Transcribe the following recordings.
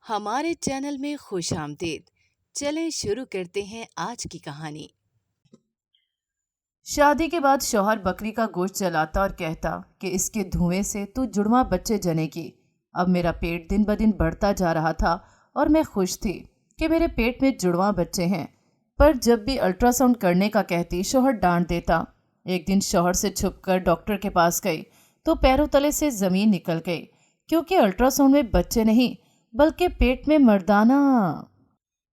ہمارے چینل میں خوش آمدید۔ چلیں شروع کرتے ہیں آج کی کہانی۔ شادی کے بعد شوہر بکری کا گوشت جلاتا اور کہتا کہ اس کے دھوئیں سے تو جڑواں بچے جنے گی۔ اب میرا پیٹ دن بدن بڑھتا جا رہا تھا اور میں خوش تھی کہ میرے پیٹ میں جڑواں بچے ہیں، پر جب بھی الٹرا ساؤنڈ کرنے کا کہتی شوہر ڈانٹ دیتا۔ ایک دن شوہر سے چھپ کر ڈاکٹر کے پاس گئی تو پیروں تلے سے زمین نکل گئی، کیونکہ الٹرا ساؤنڈ میں بچے نہیں بلکہ پیٹ میں مردانہ۔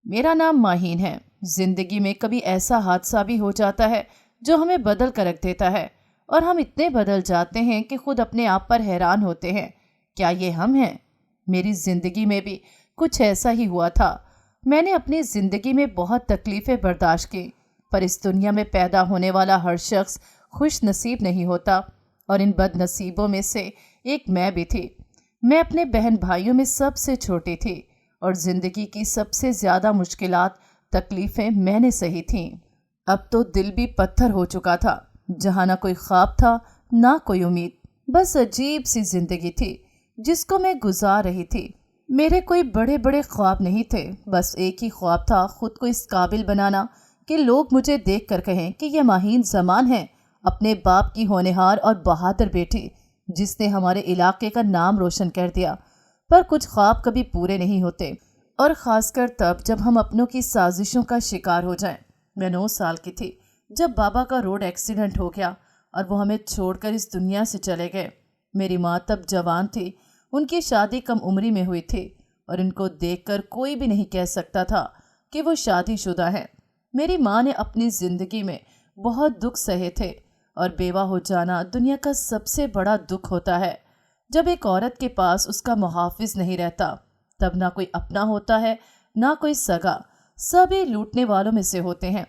میرا نام ماہین ہے۔ زندگی میں کبھی ایسا حادثہ بھی ہو جاتا ہے جو ہمیں بدل کر رکھ دیتا ہے، اور ہم اتنے بدل جاتے ہیں کہ خود اپنے آپ پر حیران ہوتے ہیں، کیا یہ ہم ہیں؟ میری زندگی میں بھی کچھ ایسا ہی ہوا تھا۔ میں نے اپنی زندگی میں بہت تکلیفیں برداشت کی، پر اس دنیا میں پیدا ہونے والا ہر شخص خوش نصیب نہیں ہوتا، اور ان بد نصیبوں میں سے ایک میں بھی تھی۔ میں اپنے بہن بھائیوں میں سب سے چھوٹی تھی، اور زندگی کی سب سے زیادہ مشکلات تکلیفیں میں نے سہی تھیں۔ اب تو دل بھی پتھر ہو چکا تھا، جہاں نہ کوئی خواب تھا نہ کوئی امید، بس عجیب سی زندگی تھی جس کو میں گزار رہی تھی۔ میرے کوئی بڑے بڑے خواب نہیں تھے، بس ایک ہی خواب تھا، خود کو اس قابل بنانا کہ لوگ مجھے دیکھ کر کہیں کہ یہ ماہین زمان ہے، اپنے باپ کی ہونہار اور بہادر بیٹی جس نے ہمارے علاقے کا نام روشن کر دیا۔ پر کچھ خواب کبھی پورے نہیں ہوتے، اور خاص کر تب جب ہم اپنوں کی سازشوں کا شکار ہو جائیں۔ میں 9 سال کی تھی جب بابا کا روڈ ایکسیڈنٹ ہو گیا اور وہ ہمیں چھوڑ کر اس دنیا سے چلے گئے۔ میری ماں تب جوان تھی، ان کی شادی کم عمری میں ہوئی تھی، اور ان کو دیکھ کر کوئی بھی نہیں کہہ سکتا تھا کہ وہ شادی شدہ ہیں۔ میری ماں نے اپنی زندگی میں بہت دکھ سہے تھے، اور بیوہ ہو جانا دنیا کا سب سے بڑا دکھ ہوتا ہے۔ جب ایک عورت کے پاس اس کا محافظ نہیں رہتا، تب نہ کوئی اپنا ہوتا ہے نہ کوئی سگا، سبھی لوٹنے والوں میں سے ہوتے ہیں۔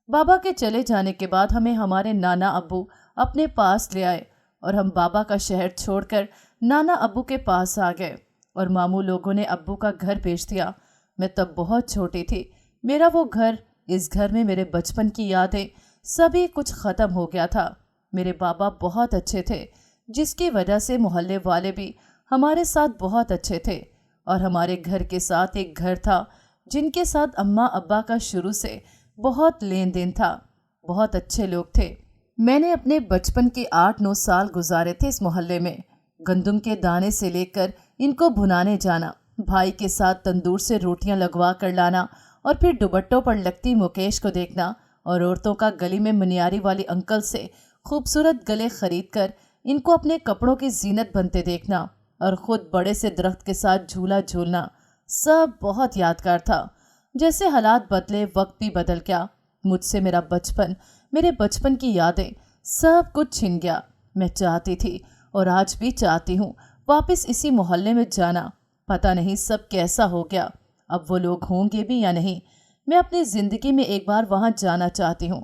بابا کے چلے جانے کے بعد ہمیں ہمارے نانا ابو اپنے پاس لے آئے، اور ہم بابا کا شہر چھوڑ کر نانا ابو کے پاس آ گئے، اور ماموں لوگوں نے ابو کا گھر بیچ دیا۔ میں تب بہت چھوٹی تھی، میرا وہ گھر، اس گھر میں میرے بچپن کی یادیں، سبھی کچھ ختم ہو گیا تھا۔ میرے بابا بہت اچھے تھے، جس کی وجہ سے محلے والے بھی ہمارے ساتھ بہت اچھے تھے، اور ہمارے گھر کے ساتھ ایک گھر تھا جن کے ساتھ اماں ابا کا شروع سے بہت لین دین تھا، بہت اچھے لوگ تھے۔ میں نے اپنے بچپن کے 8-9 سال گزارے تھے اس محلے میں، گندم کے دانے سے لے کر ان کو بھنانے جانا، بھائی کے ساتھ تندور سے روٹیاں لگوا کر لانا، اور پھر دوپٹوں پر لگتی مکیش کو دیکھنا، اور عورتوں کا گلی میں منیاری والی انکل سے خوبصورت گلے خرید کر ان کو اپنے کپڑوں کی زینت بنتے دیکھنا، اور خود بڑے سے درخت کے ساتھ جھولا جھولنا، سب بہت یادگار تھا۔ جیسے حالات بدلے، وقت بھی بدل گیا، مجھ سے میرا بچپن، میرے بچپن کی یادیں، سب کچھ چھن گیا۔ میں چاہتی تھی، اور آج بھی چاہتی ہوں، واپس اسی محلے میں جانا۔ پتہ نہیں سب کیسا ہو گیا، اب وہ لوگ ہوں گے بھی یا نہیں۔ میں اپنی زندگی میں ایک بار وہاں جانا چاہتی ہوں۔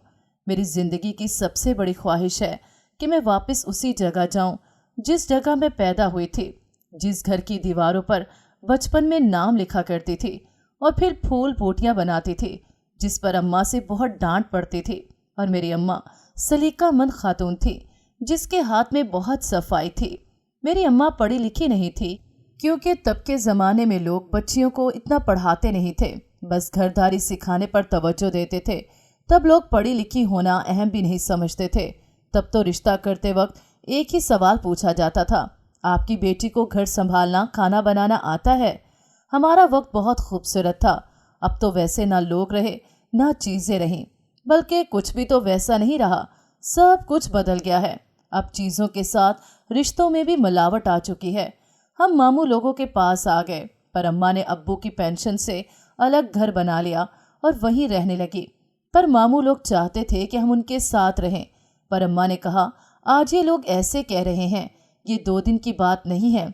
میری زندگی کی سب سے بڑی خواہش ہے کہ میں واپس اسی جگہ جاؤں جس جگہ میں پیدا ہوئی تھی، جس گھر کی دیواروں پر بچپن میں نام لکھا کرتی تھی، اور پھر پھول بوٹیاں بناتی تھی، جس پر اماں سے بہت ڈانٹ پڑتی تھی۔ اور میری اماں سلیقہ مند خاتون تھی، جس کے ہاتھ میں بہت صفائی تھی۔ میری اماں پڑھی لکھی نہیں تھی، کیونکہ تب کے زمانے میں لوگ بچیوں کو اتنا پڑھاتے نہیں تھے، بس گھرداری سکھانے پر توجہ دیتے تھے۔ تب لوگ پڑھی لکھی ہونا اہم بھی نہیں سمجھتے تھے۔ تب تو رشتہ کرتے وقت ایک ہی سوال پوچھا جاتا تھا، آپ کی بیٹی کو گھر سنبھالنا، کھانا بنانا آتا ہے؟ ہمارا وقت بہت خوبصورت تھا۔ اب تو ویسے نہ لوگ رہے نہ چیزیں رہیں، بلکہ کچھ بھی تو ویسا نہیں رہا، سب کچھ بدل گیا ہے۔ اب چیزوں کے ساتھ رشتوں میں بھی ملاوٹ آ چکی ہے۔ ہم ماموں لوگوں کے پاس آ گئے، پر اماں نے ابو کی پینشن سے الگ گھر بنا لیا اور وہیں رہنے لگی۔ پر ماموں لوگ چاہتے تھے کہ ہم ان کے ساتھ رہیں، پر اماں نے کہا، آج یہ لوگ ایسے کہہ رہے ہیں، یہ 2 دن کی بات نہیں ہے،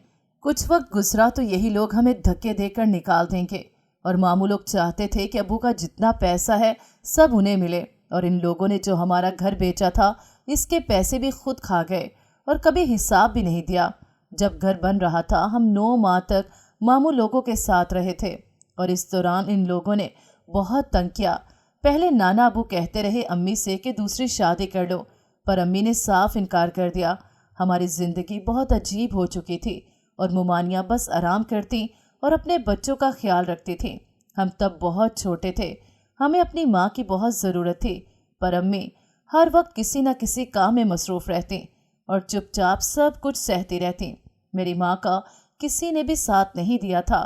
کچھ وقت گزرا تو یہی لوگ ہمیں دھکے دے کر نکال دیں گے۔ اور ماموں لوگ چاہتے تھے کہ ابو کا جتنا پیسہ ہے سب انہیں ملے، اور ان لوگوں نے جو ہمارا گھر بیچا تھا اس کے پیسے بھی خود کھا گئے، اور کبھی حساب بھی نہیں دیا۔ جب گھر بن رہا تھا ہم 9 ماہ تک ماموں لوگوں کے ساتھ رہے تھے، اور اس دوران ان لوگوں نے بہت تنگ کیا۔ پہلے نانا ابو کہتے رہے امی سے کہ دوسری شادی کر لو، پر امی نے صاف انکار کر دیا۔ ہماری زندگی بہت عجیب ہو چکی تھی، اور ممانیاں بس آرام کرتی اور اپنے بچوں کا خیال رکھتی تھیں۔ ہم تب بہت چھوٹے تھے، ہمیں اپنی ماں کی بہت ضرورت تھی، پر امی ہر وقت کسی نہ کسی کام میں مصروف رہتیں اور چپ چاپ سب کچھ سہتی رہتیں۔ میری ماں کا کسی نے بھی ساتھ نہیں دیا تھا،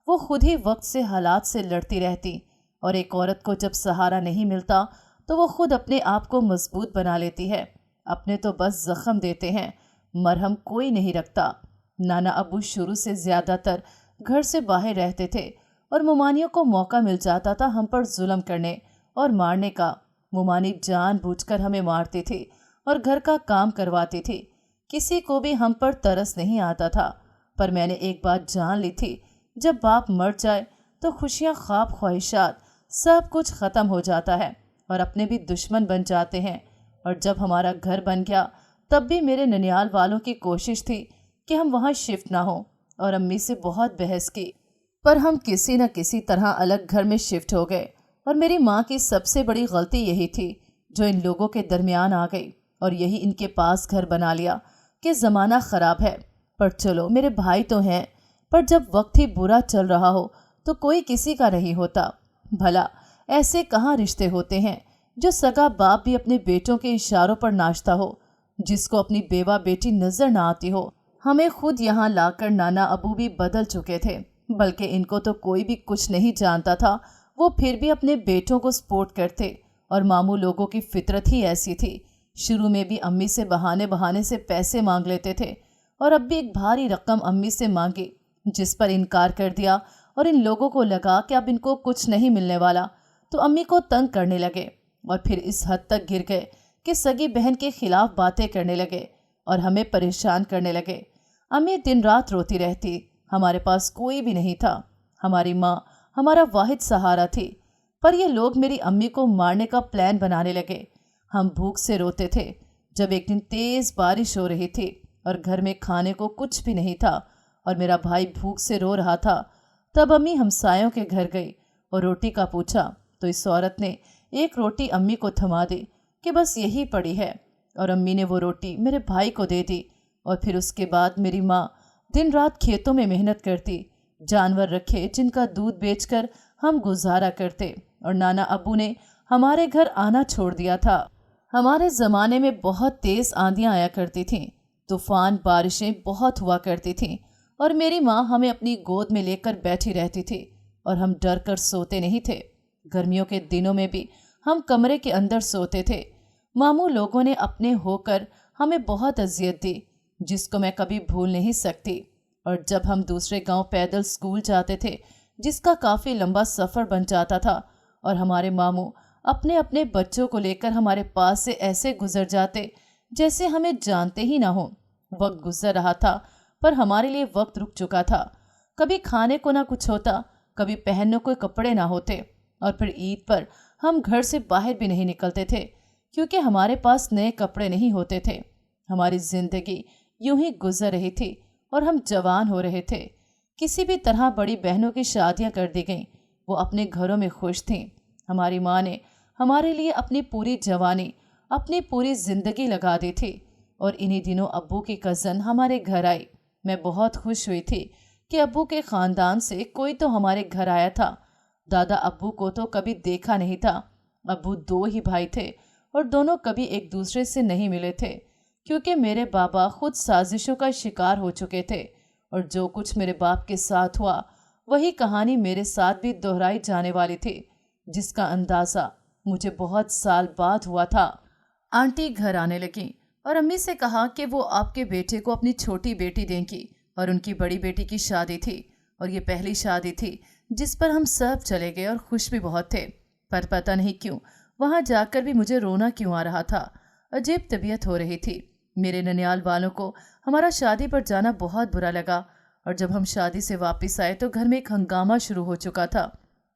وہ خود ہی وقت سے حالات سے لڑتی رہتی، اور ایک عورت کو جب سہارا نہیں ملتا تو وہ خود اپنے آپ کو مضبوط بنا لیتی ہے، اپنے تو بس زخم دیتے ہیں، مرہم کوئی نہیں رکھتا۔ نانا ابو شروع سے زیادہ تر گھر سے باہر رہتے تھے اور ممانیوں کو موقع مل جاتا تھا ہم پر ظلم کرنے اور مارنے کا۔ ممانی جان بوجھ کر ہمیں مارتی تھی اور گھر کا کام کرواتی تھی، کسی کو بھی ہم پر ترس نہیں آتا تھا۔ پر میں نے ایک بات جان لی تھی، جب باپ مر جائے تو خوشیاں، خواب، خواہشات سب کچھ ختم ہو جاتا ہے اور اپنے بھی دشمن بن جاتے ہیں۔ اور جب ہمارا گھر بن گیا تب بھی میرے ننیال والوں کی کوشش تھی کہ ہم وہاں شفٹ نہ ہوں، اور امی سے بہت بحث کی، پر ہم کسی نہ کسی طرح الگ گھر میں شفٹ ہو گئے۔ اور میری ماں کی سب سے بڑی غلطی یہی تھی جو ان لوگوں کے درمیان آ گئی اور یہی ان کے پاس گھر بنا لیا کہ زمانہ خراب ہے، پر چلو میرے بھائی تو ہیں، پر جب وقت ہی برا چل رہا ہو تو کوئی کسی کا نہیں ہوتا۔ بھلا ایسے کہاں رشتے ہوتے ہیں جو سگا باپ بھی اپنے بیٹوں کے اشاروں پر ناچتا ہو، جس کو اپنی بیوہ بیٹی نظر نہ آتی ہو۔ ہمیں خود یہاں لا کر نانا ابو بھی بدل چکے تھے، بلکہ ان کو تو کوئی بھی کچھ نہیں جانتا تھا، وہ پھر بھی اپنے بیٹوں کو سپورٹ کرتے، اور ماموں لوگوں کی فطرت ہی ایسی تھی۔ شروع میں بھی امی سے بہانے سے پیسے مانگ لیتے تھے، اور اب بھی ایک بھاری رقم امی سے مانگی، جس پر انکار کر دیا، اور ان لوگوں کو لگا کہ اب ان کو کچھ نہیں ملنے والا، تو امی کو تنگ کرنے لگے، اور پھر اس حد تک گر گئے کہ سگی بہن کے خلاف باتیں کرنے لگے اور ہمیں پریشان کرنے لگے۔ امی دن رات روتی رہتی، ہمارے پاس کوئی بھی نہیں تھا، ہماری ماں ہمارا واحد سہارا تھی، پر یہ لوگ میری امی کو مارنے کا پلان بنانے لگے۔ ہم بھوک سے روتے تھے۔ جب ایک دن تیز بارش ہو رہی تھی اور گھر میں کھانے کو کچھ بھی نہیں تھا اور میرا بھائی بھوک سے رو رہا تھا، تب امی ہمسایوں کے گھر گئی اور روٹی کا پوچھا تو اس عورت نے ایک روٹی امی کو تھما دی کہ بس یہی پڑی ہے، اور امی نے وہ روٹی میرے بھائی کو دے دی۔ اور پھر اس کے بعد میری ماں دن رات کھیتوں میں محنت کرتی، جانور رکھے جن کا دودھ بیچ کر ہم گزارا کرتے، اور نانا ابو نے ہمارے گھر آنا چھوڑ دیا تھا۔ ہمارے زمانے میں بہت تیز آندیاں آیا کرتی تھیں، طوفان، بارشیں بہت ہوا کرتی تھیں، اور میری ماں ہمیں اپنی گود میں لے کر بیٹھی رہتی تھی، اور ہم ڈر کر سوتے نہیں تھے۔ گرمیوں کے دنوں میں بھی ہم کمرے کے اندر سوتے تھے۔ ماموں لوگوں نے اپنے ہو کر ہمیں بہت اذیت دی، جس کو میں کبھی بھول نہیں سکتی۔ اور جب ہم دوسرے گاؤں پیدل اسکول جاتے تھے، جس کا کافی لمبا سفر بن جاتا تھا، اور ہمارے ماموں اپنے اپنے بچوں کو لے کر ہمارے پاس سے ایسے گزر جاتے جیسے ہمیں جانتے ہی نہ ہوں۔ وقت گزر رہا تھا، پر ہمارے لیے وقت رک چکا تھا۔ کبھی کھانے کو نہ کچھ ہوتا، کبھی پہننے کو کپڑے نہ ہوتے، اور پھر عید پر ہم گھر سے باہر بھی نہیں نکلتے تھے کیونکہ ہمارے پاس نئے کپڑے نہیں ہوتے تھے۔ ہماری زندگی یوں ہی گزر رہی تھی اور ہم جوان ہو رہے تھے۔ کسی بھی طرح بڑی بہنوں کی شادیاں کر دی گئیں، وہ اپنے گھروں میں خوش تھیں۔ ہماری ماں نے ہمارے لیے اپنی پوری جوانی، اپنی پوری زندگی لگا دی تھی۔ اور انہی دنوں ابو کی کزن ہمارے گھر آئی۔ میں بہت خوش ہوئی تھی کہ ابو کے خاندان سے کوئی تو ہمارے گھر آیا تھا۔ دادا ابو کو تو کبھی دیکھا نہیں تھا۔ ابو 2 ہی بھائی تھے اور دونوں کبھی ایک دوسرے سے نہیں ملے تھے، کیونکہ میرے بابا خود سازشوں کا شکار ہو چکے تھے، اور جو کچھ میرے باپ کے ساتھ ہوا وہی کہانی میرے ساتھ بھی دہرائی جانے والی تھی، جس کا اندازہ مجھے بہت سال بعد ہوا تھا۔ آنٹی گھر آنے لگیں اور امی سے کہا کہ وہ آپ کے بیٹے کو اپنی چھوٹی بیٹی دیں گی، اور ان کی بڑی بیٹی کی شادی تھی، اور یہ پہلی شادی تھی جس پر ہم سب چلے گئے اور خوش بھی بہت تھے۔ پر پتہ نہیں کیوں وہاں جا کر بھی مجھے رونا کیوں آ رہا تھا، عجیب طبیعت ہو رہی تھی۔ میرے ننیال والوں کو ہمارا شادی پر جانا بہت برا لگا، اور جب ہم شادی سے واپس آئے تو گھر میں ایک ہنگامہ شروع ہو چکا تھا۔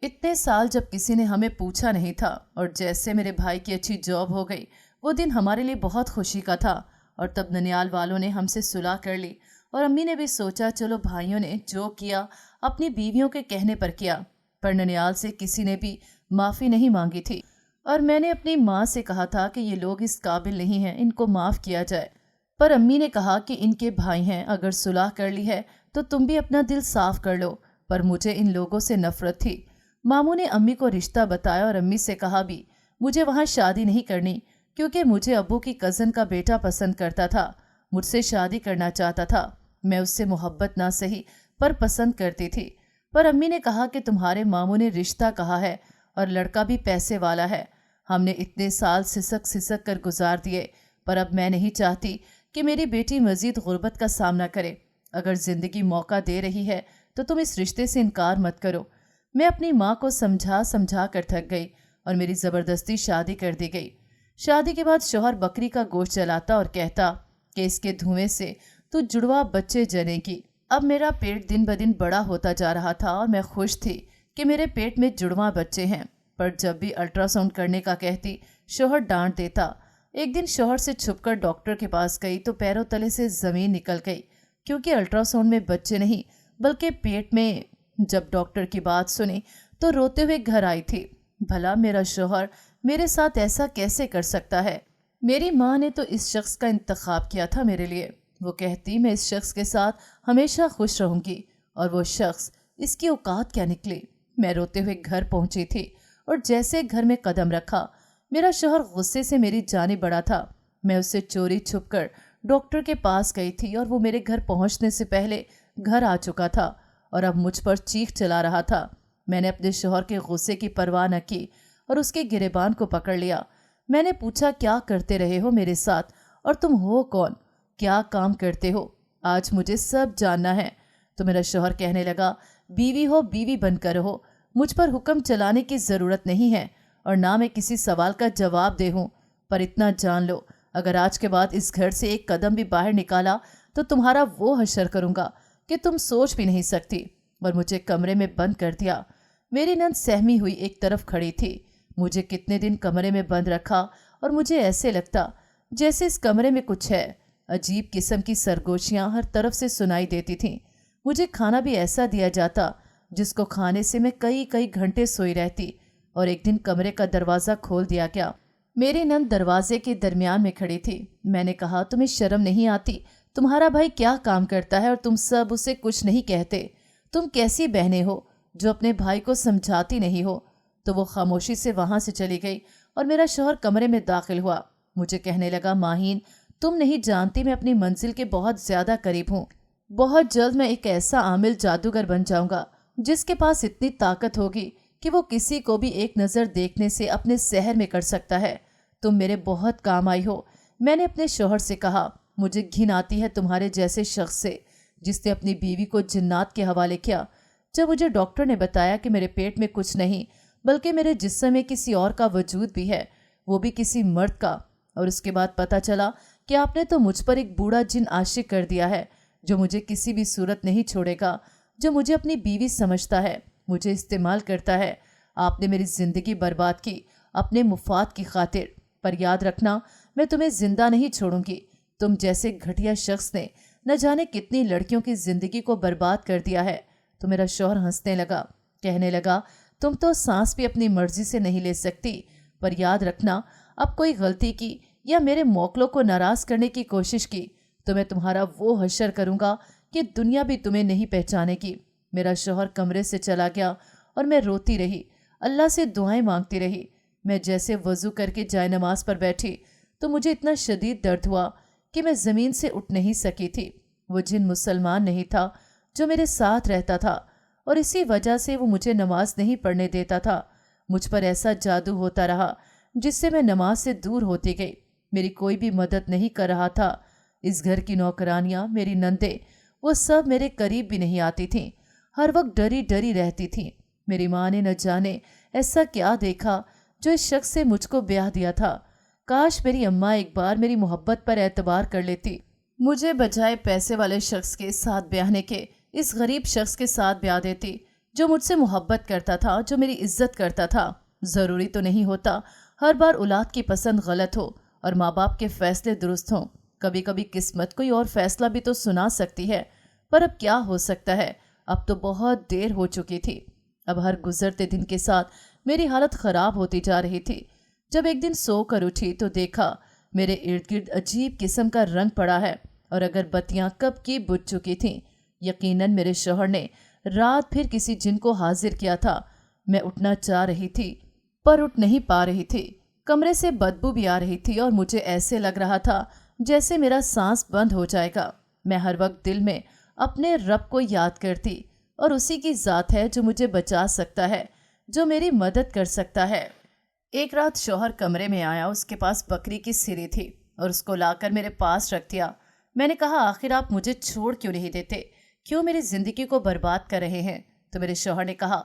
اتنے سال جب کسی نے ہمیں پوچھا نہیں تھا، اور جیسے میرے بھائی کی اچھی جاب ہو گئی، وہ دن ہمارے لیے بہت خوشی کا تھا۔ اور تب ننیال والوں نے ہم سے صلح کر لی، اور امی نے بھی سوچا چلو بھائیوں نے جو کیا اپنی بیویوں کے کہنے پر کیا، پر ننیال سے کسی نے بھی معافی نہیں مانگی تھی، اور میں نے اپنی ماں سے کہا تھا کہ یہ لوگ اس قابل نہیں ہیں، ان کو معاف کیا جائے، پر امی نے کہا کہ ان کے بھائی ہیں، اگر صلح کر لی ہے تو تم بھی اپنا دل صاف کر لو، पर मुझे इन लोगों से नफरत थी। मामू ने अम्मी को रिश्ता बताया और अम्मी से कहा भी मुझे वहाँ शादी नहीं करनी, क्योंकि मुझे अब्बू की कज़न का बेटा पसंद करता था, मुझसे शादी करना चाहता था। मैं उससे मोहब्बत ना सही पर पसंद करती थी। पर अम्मी ने कहा कि तुम्हारे मामू ने रिश्ता कहा है और लड़का भी पैसे वाला है। हमने इतने साल सिसक सिसक कर गुजार दिए, पर अब मैं नहीं चाहती कि मेरी बेटी मज़ीद गुर्बत का सामना करे। अगर ज़िंदगी मौका दे रही है तो तुम इस रिश्ते से इनकार मत करो। मैं अपनी माँ को समझा समझा कर थक गई और मेरी ज़बरदस्ती शादी कर दी गई। शादी के बाद शौहर बकरी का गोश्त जलाता और कहता कि इसके धुएं से तू जुड़वा बच्चे जनेगी। अब मेरा पेट दिन ब दिन बड़ा होता जा रहा था और मैं खुश थी कि मेरे पेट में जुड़वा बच्चे हैं। पर जब भी अल्ट्रासाउंड करने का कहती, शौहर डांट देता। एक दिन शौहर से छुपकर डॉक्टर के पास गई तो पैरों तले से ज़मीन निकल गई, क्योंकि अल्ट्रासाउंड में बच्चे नहीं बल्कि पेट में। जब डॉक्टर की बात सुनी तो रोते हुए घर आई थी। भला मेरा शौहर मेरे साथ ऐसा कैसे कर सकता है? मेरी माँ ने तो इस शख्स का इंतखाब किया था मेरे लिए। वो कहती मैं इस शख्स के साथ हमेशा खुश रहूंगी, और वो शख्स इसकी औकात क्या निकली। मैं रोते हुए घर पहुंची थी और जैसे घर में कदम रखा, मेरा शौहर गुस्से से मेरी जाने बड़ा था। मैं उससे चोरी छुपकर डॉक्टर के पास गई थी और वो मेरे घर पहुंचने से पहले घर आ चुका था और अब मुझ पर चीख चला रहा था। मैंने अपने शौहर के गुस्से की परवाह न की और उसके गिरेबान को पकड़ लिया। मैंने पूछा क्या करते रहे हो मेरे साथ, और तुम हो कौन, क्या काम करते हो? आज मुझे सब जानना है। तो मेरा शौहर कहने लगा बीवी हो बीवी बनकर रहो, मुझ पर हुक्म चलाने की ज़रूरत नहीं है और ना मैं किसी सवाल का जवाब दे हूँ। पर इतना जान लो, अगर आज के बाद इस घर से एक कदम भी बाहर निकाला तो तुम्हारा वो हशर करूँगा कि तुम सोच भी नहीं सकती। और मुझे कमरे में बंद कर दिया। मेरी नंद सहमी हुई एक तरफ खड़ी थी। मुझे कितने दिन कमरे में बंद रखा और मुझे ऐसे लगता जैसे इस कमरे में कुछ है। अजीब किस्म की सरगोशियाँ हर तरफ से सुनाई देती थीं। मुझे खाना भी ऐसा दिया जाता जिसको खाने से मैं कई कई घंटे सोई रहती। और एक दिन कमरे का दरवाज़ा खोल दिया गया। मेरी नंद दरवाजे के दरमियान में खड़ी थी। मैंने कहा तुम्हें शर्म नहीं आती? तुम्हारा भाई क्या काम करता है और तुम सब उसे कुछ नहीं कहते? तुम कैसी बहनें हो जो अपने भाई को समझाती नहीं हो? तो वो खामोशी से वहाँ से चली गई और मेरा शौहर कमरे में दाखिल हुआ। मुझे कहने लगा माहीन, तुम नहीं जानती मैं अपनी मंजिल के बहुत ज़्यादा करीब हूँ। बहुत जल्द मैं एक ऐसा आमिल जादूगर बन जाऊँगा जिसके पास इतनी ताकत होगी कि वो किसी को भी एक नज़र देखने से अपने सहर में कर सकता है। तुम मेरे बहुत काम आई हो। मैंने अपने शौहर से कहा मुझे घिन आती है तुम्हारे जैसे शख्स से जिसने अपनी बीवी को जिन्नात के हवाले किया। जब मुझे डॉक्टर ने बताया कि मेरे पेट में कुछ नहीं बल्कि मेरे जिस्म में किसी और का वजूद भी है, वो भी किसी मर्द का, और उसके बाद पता चला कि आपने तो मुझ पर एक बूढ़ा जिन आशिक कर दिया है जो मुझे किसी भी सूरत नहीं छोड़ेगा, जो मुझे अपनी बीवी समझता है, मुझे इस्तेमाल करता है। आपने मेरी ज़िंदगी बर्बाद की अपने मुफाद की खातिर, पर याद रखना मैं तुम्हें ज़िंदा नहीं छोड़ूंगी। तुम जैसे घटिया शख्स ने न जाने कितनी लड़कियों की ज़िंदगी को बर्बाद कर दिया है। तो मेरा शौहर हंसने लगा, कहने लगा तुम तो सांस भी अपनी मर्जी से नहीं ले सकती, पर याद रखना अब कोई गलती की या मेरे मौकलों को नाराज़ करने की कोशिश की तो मैं तुम्हारा वो हशर करूँगा कि दुनिया भी तुम्हें नहीं पहचानेगी। मेरा शौहर कमरे से चला गया और मैं रोती रही, अल्लाह से दुआएं मांगती रही। मैं जैसे वज़ू करके जाए नमाज पर बैठी तो मुझे इतना शदीद दर्द हुआ कि मैं ज़मीन से उठ नहीं सकी थी। वो जिन मुसलमान नहीं था जो मेरे साथ रहता था और इसी वजह से वो मुझे नमाज नहीं पढ़ने देता था। मुझ पर ऐसा जादू होता रहा जिससे मैं नमाज से दूर होती गई। मेरी कोई भी मदद नहीं कर रहा था। इस घर की नौकरानियाँ, मेरी नंदे, वो सब मेरे करीब भी नहीं आती थीं। हर वक्त डरी डरी रहती थीं। मेरी माँ ने न जाने ऐसा क्या देखा जो इस शख्स से मुझको ब्याह दिया था। काश मेरी अम्मा एक बार मेरी मोहब्बत पर एतबार कर लेती। मुझे बजाय पैसे वाले शख्स के साथ ब्याहने के इस गरीब शख्स के साथ ब्याह देती जो मुझसे मोहब्बत करता था, जो मेरी इज्जत करता था। ज़रूरी तो नहीं होता हर बार औलाद की पसंद गलत हो और माँ बाप के फैसले दुरुस्त हों। कभी कभी किस्मत कोई और फैसला भी तो सुना सकती है, पर अब क्या हो सकता है। अब तो बहुत देर हो चुकी थी। अब हर गुजरते दिन के साथ मेरी हालत ख़राब होती जा रही थी। जब एक दिन सो कर उठी तो देखा मेरे इर्द गिर्द अजीब किस्म का रंग पड़ा है और अगर बत्तियां कब की बुझ चुकी थीं। यकीनन मेरे शौहर ने रात फिर किसी जिन को हाजिर किया था। मैं उठना चाह रही थी पर उठ नहीं पा रही थी। कमरे से बदबू भी आ रही थी और मुझे ऐसे लग रहा था जैसे मेरा सांस बंद हो जाएगा। मैं हर वक्त दिल में अपने रब को याद करती और उसी की ज़ात है जो मुझे बचा सकता है, जो मेरी मदद कर सकता है। एक रात शौहर कमरे में आया। उसके पास बकरी की सिरी थी और उसको लाकर मेरे पास रख दिया। मैंने कहा, आखिर आप मुझे छोड़ क्यों नहीं देते, क्यों मेरी जिंदगी को बर्बाद कर रहे हैं? तो मेरे शौहर ने कहा,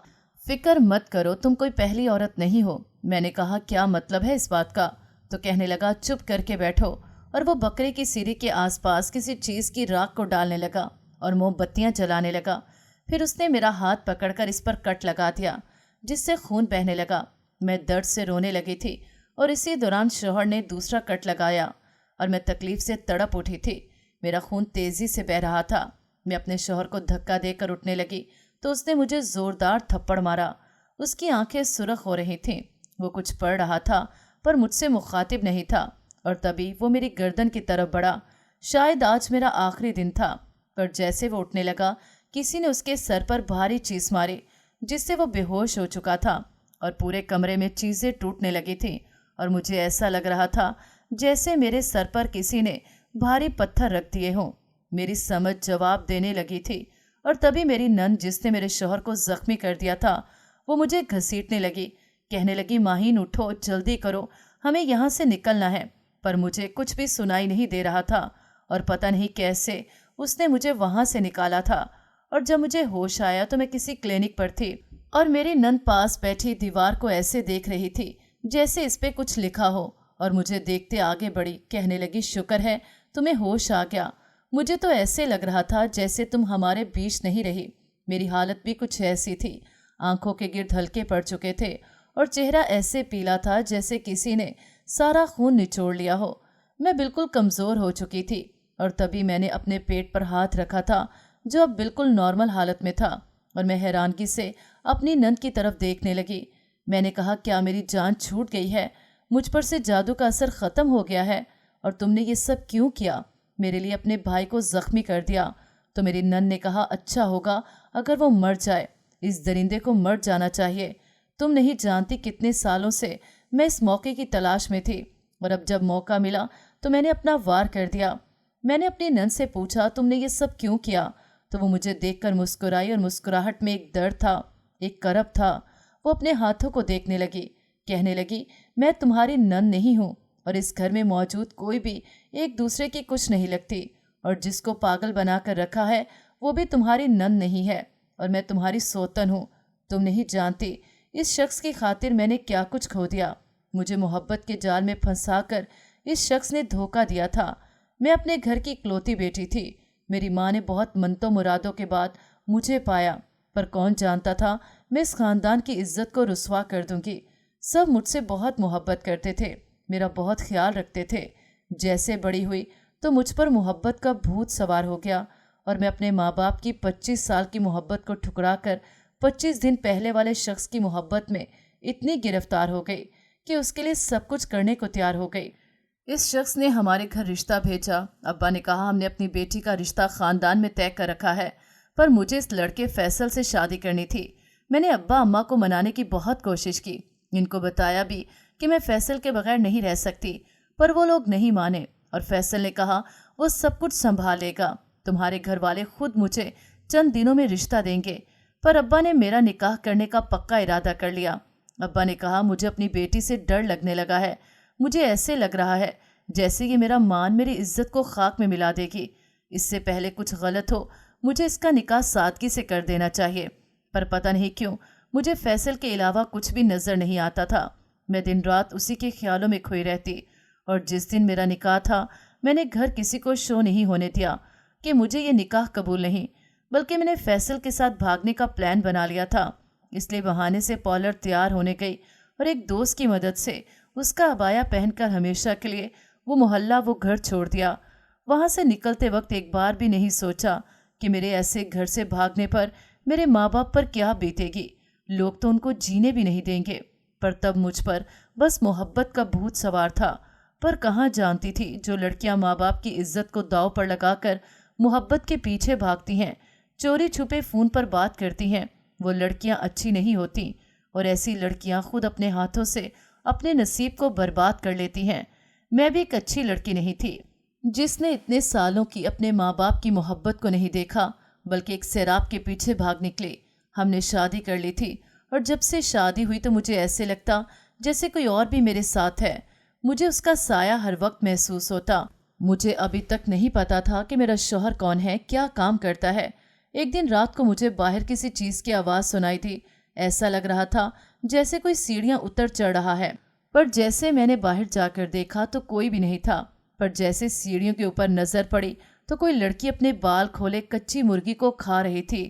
फिक्र मत करो, तुम कोई पहली औरत नहीं हो। मैंने कहा, क्या मतलब है इस बात का? तो कहने लगा, चुप करके बैठो। और वो बकरे की सिरी के आसपास किसी चीज़ की राख को डालने लगा और मोमबत्तियाँ जलाने लगा। फिर उसने मेरा हाथ पकड़कर इस पर कट लगा दिया जिससे खून बहने लगा। मैं दर्द से रोने लगी थी और इसी दौरान शौहर ने दूसरा कट लगाया और मैं तकलीफ से तड़प उठी थी। मेरा खून तेज़ी से बह रहा था। मैं अपने शौहर को धक्का देकर उठने लगी तो उसने मुझे ज़ोरदार थप्पड़ मारा। उसकी आंखें सुर्ख हो रही थीं। वो कुछ पढ़ रहा था पर मुझसे मुखातिब नहीं था। और तभी वो मेरी गर्दन की तरफ बढ़ा। शायद आज मेरा आखिरी दिन था, पर जैसे वो उठने लगा किसी ने उसके सर पर भारी चीज़ मारी जिससे वो बेहोश हो चुका था और पूरे कमरे में चीज़ें टूटने लगी थीं। और मुझे ऐसा लग रहा था जैसे मेरे सर पर किसी ने भारी पत्थर रख दिए हों। मेरी समझ जवाब देने लगी थी और तभी मेरी नंद, जिसने मेरे शौहर को ज़ख्मी कर दिया था, वो मुझे घसीटने लगी। कहने लगी, माहीन उठो, जल्दी करो, हमें यहाँ से निकलना है। पर मुझे कुछ भी सुनाई नहीं दे रहा था और पता नहीं कैसे उसने मुझे वहाँ से निकाला था। और जब मुझे होश आया तो मैं किसी क्लिनिक पर थी और मेरी नंद पास बैठी दीवार को ऐसे देख रही थी जैसे इस पे कुछ लिखा हो और मुझे देखते आगे बढ़ी। कहने लगी, शुक्र है तुम्हें होश आ गया। मुझे तो ऐसे लग रहा था जैसे तुम हमारे बीच नहीं रही। मेरी हालत भी कुछ ऐसी थी। आंखों के गिर्द हल्के पड़ चुके थे और चेहरा ऐसे पीला था जैसे किसी ने सारा खून निचोड़ लिया हो। मैं बिल्कुल कमज़ोर हो चुकी थी और तभी मैंने अपने पेट पर हाथ रखा था जो अब बिल्कुल नॉर्मल हालत में था और मैं हैरानगी से अपनी नंद की तरफ देखने लगी। मैंने कहा, क्या मेरी जान छूट गई है? मुझ पर से जादू का असर ख़त्म हो गया है? और तुमने ये सब क्यों किया? मेरे लिए अपने भाई को ज़ख्मी कर दिया। तो मेरी नंद ने कहा, अच्छा होगा अगर वो मर जाए। इस दरिंदे को मर जाना चाहिए। तुम नहीं जानती कितने सालों से मैं इस मौके की तलाश में थी और अब जब मौका मिला तो मैंने अपना वार कर दिया। मैंने अपनी नंद से पूछा, तुमने ये सब क्यों किया? तो वो मुझे देखकर मुस्कुराई और मुस्कुराहट में एक दर्द था, एक करब था। वो अपने हाथों को देखने लगी। कहने लगी, मैं तुम्हारी नंद नहीं हूँ और इस घर में मौजूद कोई भी एक दूसरे की कुछ नहीं लगती। और जिसको पागल बना कर रखा है वो भी तुम्हारी नंद नहीं है और मैं तुम्हारी सोतन हूँ। तुम नहीं जानती इस शख्स की खातिर मैंने क्या कुछ खो दिया। मुझे मोहब्बत के जाल में फंसा कर इस शख्स ने धोखा दिया था। मैं अपने घर की इकलौती बेटी थी। मेरी माँ ने बहुत मनतो मुरादों के बाद मुझे पाया, पर कौन जानता था मैं इस ख़ानदान की इज्जत को रुस्वा कर दूंगी। सब मुझसे बहुत मोहब्बत करते थे, मेरा बहुत ख्याल रखते थे। जैसे बड़ी हुई तो मुझ पर मोहब्बत का भूत सवार हो गया और मैं अपने माँ बाप की 25 साल की मोहब्बत को ठुकरा कर 25 दिन पहले वाले शख्स की मोहब्बत में इतनी गिरफ्तार हो गई कि उसके लिए सब कुछ करने को तैयार हो गई। इस शख्स ने हमारे घर रिश्ता भेजा। अब्बा ने कहा, हमने अपनी बेटी का रिश्ता ख़ानदान में तय कर रखा है, पर मुझे इस लड़के फैसल से शादी करनी थी। मैंने अब्बा अम्मा को मनाने की बहुत कोशिश की, इनको बताया भी कि मैं फैसल के बगैर नहीं रह सकती, पर वो लोग नहीं माने और फैसल ने कहा वो सब कुछ संभालेगा, तुम्हारे घर वाले खुद मुझे चंद दिनों में रिश्ता देंगे। पर अब्बा ने मेरा निकाह करने का पक्का इरादा कर लिया। अब्बा ने कहा, मुझे अपनी बेटी से डर लगने लगा है। मुझे ऐसे लग रहा है जैसे कि मेरा मान मेरी इज्जत को खाक में मिला देगी। इससे पहले कुछ गलत हो, मुझे इसका निकाह सादगी से कर देना चाहिए। पर पता नहीं क्यों मुझे फैसल के अलावा कुछ भी नज़र नहीं आता था। मैं दिन रात उसी के ख्यालों में खोई रहती और जिस दिन मेरा निकाह था मैंने घर किसी को शो नहीं होने दिया कि मुझे ये निकाह कबूल नहीं, बल्कि मैंने फैसल के साथ भागने का प्लान बना लिया था। इसलिए बहाने से पॉलर तैयार होने गई और एक दोस्त की मदद से उसका अबाया पहनकर हमेशा के लिए वो मोहल्ला वो घर छोड़ दिया। वहाँ से निकलते वक्त एक बार भी नहीं सोचा कि मेरे ऐसे घर से भागने पर मेरे माँ बाप पर क्या बीतेगी। लोग तो उनको जीने भी नहीं देंगे। पर तब मुझ पर बस मोहब्बत का भूत सवार था। पर कहाँ जानती थी जो लड़कियाँ माँ बाप की इज्जत को दांव पर लगाकर मोहब्बत के पीछे भागती हैं चोरी छुपे फ़ोन पर बात करती हैं। वो लड़कियां अच्छी नहीं होती और ऐसी लड़कियां खुद अपने हाथों से अपने नसीब को बर्बाद कर लेती हैं। मैं भी एक अच्छी लड़की नहीं थी जिसने इतने सालों की अपने माँ बाप की मोहब्बत को नहीं देखा, बल्कि एक सैराब के पीछे भाग निकली। हमने शादी कर ली थी और जब से शादी हुई तो मुझे ऐसे लगता जैसे कोई और भी मेरे साथ है। मुझे उसका साया हर वक्त महसूस होता। मुझे अभी तक नहीं पता था कि मेरा शौहर कौन है, क्या काम करता है। एक दिन रात को मुझे बाहर किसी चीज़ की आवाज़ सुनाई थी। ऐसा लग रहा था जैसे कोई सीढ़ियाँ उतर चढ़ रहा है, पर जैसे मैंने बाहर जाकर देखा तो कोई भी नहीं था। पर जैसे सीढ़ियों के ऊपर नज़र पड़ी तो कोई लड़की अपने बाल खोले कच्ची मुर्गी को खा रही थी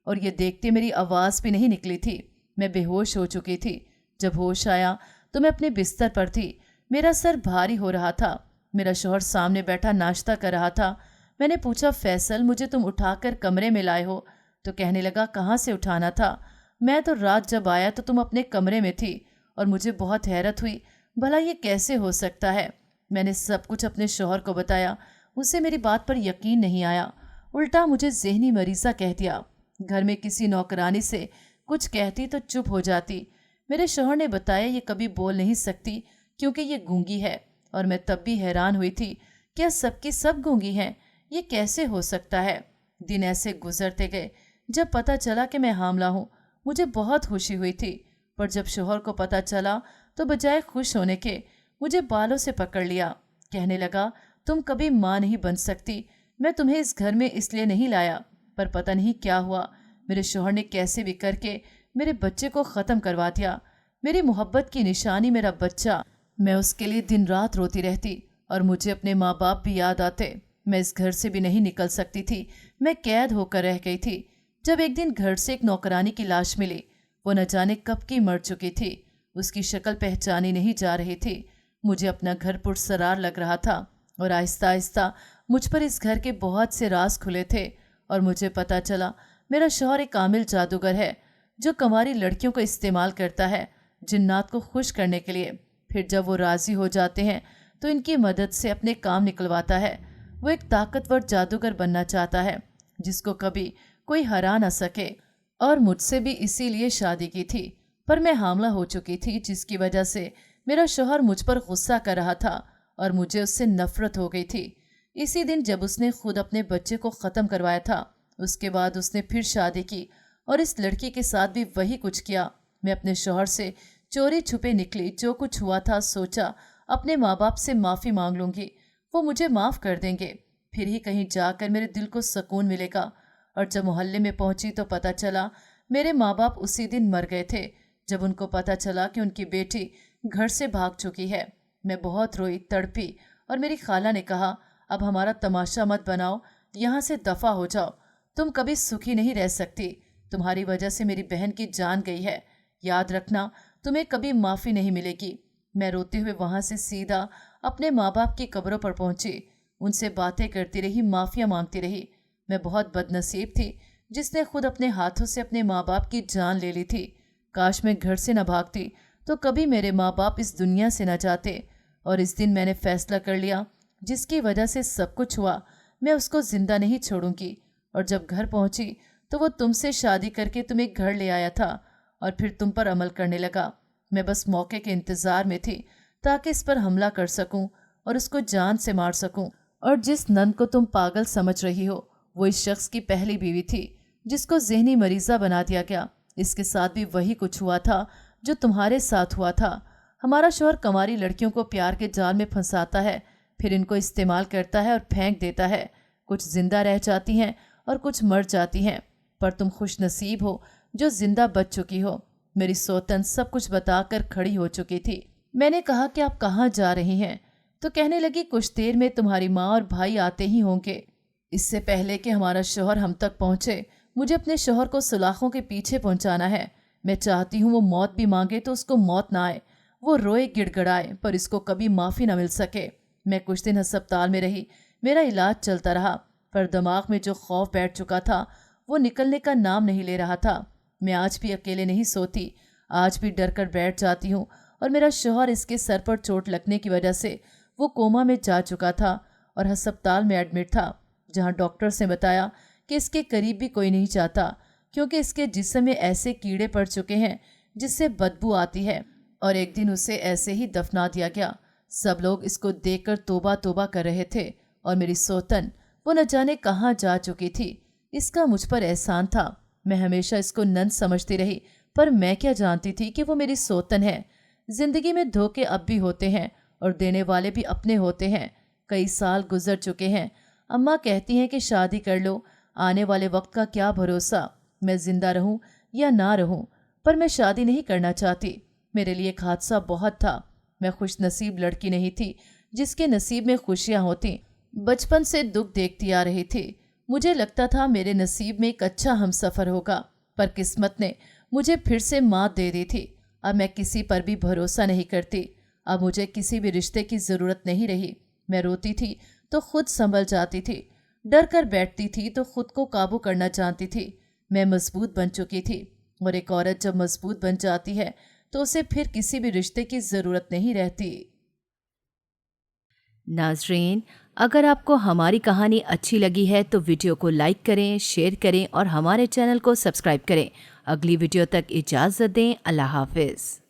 और ये देखते मेरी आवाज़ भी नहीं निकली थी। मैं बेहोश हो चुकी थी। जब होश आया तो मैं अपने बिस्तर पर थी। मेरा सर भारी हो रहा था। मेरा शौहर सामने बैठा नाश्ता कर रहा था। मैंने पूछा, फैसल, मुझे तुम उठाकर कमरे में लाए हो? तो कहने लगा, कहाँ से उठाना था? मैं तो रात जब आया तो तुम अपने कमरे में थी और मुझे बहुत हैरत हुई, भला ये कैसे हो सकता है। मैंने सब कुछ अपने शौहर को बताया। उसे मेरी बात पर यकीन नहीं आया, उल्टा मुझे ज़हनी मरीज़ा कह दिया। घर में किसी नौकरानी से कुछ कहती तो चुप हो जाती। मेरे शौहर ने बताया ये कभी बोल नहीं सकती क्योंकि ये गूंगी है, और मैं तब भी हैरान हुई थी, क्या सबकी सब गूंगी हैं? ये कैसे हो सकता है? दिन ऐसे गुजरते गए। जब पता चला कि मैं हामला हूँ मुझे बहुत खुशी हुई थी, पर जब शौहर को पता चला तो बजाय खुश होने के मुझे बालों से पकड़ लिया। कहने लगा, तुम कभी माँ नहीं बन सकती। मैं तुम्हें इस घर में इसलिए नहीं लाया। पर पता नहीं क्या हुआ, मेरे शौहर ने कैसे भी करके मेरे बच्चे को ख़त्म करवा दिया। मेरी मोहब्बत की निशानी मेरा बच्चा। मैं उसके लिए दिन रात रोती रहती और मुझे अपने माँ बाप भी याद आते। मैं इस घर से भी नहीं निकल सकती थी। मैं कैद होकर रह गई थी। जब एक दिन घर से एक नौकरानी की लाश मिली, वो न जाने कब की मर चुकी थी। उसकी शक्ल पहचानी नहीं जा रही थी। मुझे अपना घर पुरसरार लग रहा था और आहिस्ता आहिस्ता मुझ पर इस घर के बहुत से राज खुले थे और मुझे पता चला मेरा शौहर एक कामिल जादूगर है जो कंवारी लड़कियों को इस्तेमाल करता है जिन्नात को खुश करने के लिए। फिर जब वो राज़ी हो जाते हैं तो इनकी मदद से अपने काम निकलवाता है। वो एक ताकतवर जादूगर बनना चाहता है जिसको कभी कोई हरा ना सके, और मुझसे भी इसीलिए शादी की थी। पर मैं हामला हो चुकी थी, जिसकी वजह से मेरा शौहर मुझ पर गुस्सा कर रहा था और मुझे उससे नफरत हो गई थी। इसी दिन जब उसने खुद अपने बच्चे को ख़त्म करवाया था, उसके बाद उसने फिर शादी की और इस लड़की के साथ भी वही कुछ किया। मैं अपने शौहर से चोरी छुपे निकली। जो कुछ हुआ था सोचा अपने माँ बाप से माफ़ी मांग लूँगी, वो मुझे माफ़ कर देंगे, फिर ही कहीं जाकर मेरे दिल को सुकून मिलेगा। और जब मोहल्ले में पहुंची तो पता चला मेरे माँ बाप उसी दिन मर गए थे जब उनको पता चला कि उनकी बेटी घर से भाग चुकी है। मैं बहुत रोई, तड़पी और मेरी खाला ने कहा, अब हमारा तमाशा मत बनाओ, यहाँ से दफ़ा हो जाओ। तुम कभी सुखी नहीं रह सकती। तुम्हारी वजह से मेरी बहन की जान गई है। याद रखना, तुम्हें कभी माफ़ी नहीं मिलेगी। मैं रोते हुए वहाँ से सीधा अपने माँ बाप की कब्रों पर पहुँची। उनसे बातें करती रही, माफ़िया मांगती रही। मैं बहुत बदनसीब थी जिसने खुद अपने हाथों से अपने माँ बाप की जान ले ली थी। काश मैं घर से न भागती तो कभी मेरे माँ बाप इस दुनिया से न जाते। और इस दिन मैंने फैसला कर लिया, जिसकी वजह से सब कुछ हुआ, मैं उसको ज़िंदा नहीं छोड़ूंगी। और जब घर पहुंची तो वो तुमसे शादी करके तुम्हें घर ले आया था और फिर तुम पर अमल करने लगा। मैं बस मौके के इंतज़ार में थी ताकि इस पर हमला कर सकूं और उसको जान से मार सकूं। और जिस नंद को तुम पागल समझ रही हो वो इस शख्स की पहली बीवी थी जिसको ज़हनी मरीज़ा बना दिया गया। इसके साथ भी वही कुछ हुआ था जो तुम्हारे साथ हुआ था। हमारा शौहर कंवारी लड़कियों को प्यार के जाल में फंसाता है, फिर इनको इस्तेमाल करता है और फेंक देता है। कुछ जिंदा रह जाती हैं और कुछ मर जाती हैं, पर तुम खुश नसीब हो जो जिंदा बच चुकी हो। मेरी सौतन सब कुछ बताकर खड़ी हो चुकी थी। मैंने कहा कि आप कहाँ जा रही हैं? तो कहने लगी, कुछ देर में तुम्हारी माँ और भाई आते ही होंगे। इससे पहले कि हमारा शौहर हम तक पहुँचे, मुझे अपने शौहर को सुलाखों के पीछे पहुँचाना है। मैं चाहती हूँ वो मौत भी मांगे तो उसको मौत ना आए, वो रोए गिड़गड़ाए, पर इसको कभी माफ़ी ना मिल सके। मैं कुछ दिन अस्पताल में रही, मेरा इलाज चलता रहा, पर दिमाग में जो खौफ बैठ चुका था वो निकलने का नाम नहीं ले रहा था। मैं आज भी अकेले नहीं सोती, आज भी डर कर बैठ जाती हूँ। और मेरा शौहर, इसके सर पर चोट लगने की वजह से वो कोमा में जा चुका था और अस्पताल में एडमिट था, जहाँ डॉक्टर्स ने बताया कि इसके करीब भी कोई नहीं चाहता, क्योंकि इसके जिस्म में ऐसे कीड़े पड़ चुके हैं जिससे बदबू आती है। और एक दिन उसे ऐसे ही दफना दिया गया। सब लोग इसको देखकर तौबा तौबा कर रहे थे और मेरी सोतन वो न जाने कहाँ जा चुकी थी। इसका मुझ पर एहसान था। मैं हमेशा इसको नंद समझती रही, पर मैं क्या जानती थी कि वो मेरी सोतन है। जिंदगी में धोखे अब भी होते हैं और देने वाले भी अपने होते हैं। कई साल गुजर चुके हैं। अम्मा कहती हैं कि शादी कर लो, आने वाले वक्त का क्या भरोसा, मैं जिंदा रहूं या ना रहूं। पर मैं शादी नहीं करना चाहती। मेरे लिए एक हादसा बहुत था। मैं खुश नसीब लड़की नहीं थी जिसके नसीब में खुशियां होती। बचपन से दुख देखती आ रही थी। मुझे लगता था मेरे नसीब में एक अच्छा हमसफर होगा, पर किस्मत ने मुझे फिर से मात दे दी थी। अब मैं किसी पर भी भरोसा नहीं करती। अब मुझे किसी भी रिश्ते की ज़रूरत नहीं रही। मैं रोती थी तो खुद संभल जाती थी, डर कर बैठती थी तो खुद को काबू करना जानती थी। मैं मजबूत बन चुकी थी, और एक औरत जब मजबूत बन जाती है तो उसे फिर किसी भी रिश्ते की ज़रूरत नहीं रहती। नाजरीन, अगर आपको हमारी कहानी अच्छी लगी है तो वीडियो को लाइक करें, शेयर करें और हमारे चैनल को सब्सक्राइब करें। अगली वीडियो तक इजाज़त दें। अल्लाह हाफिज़।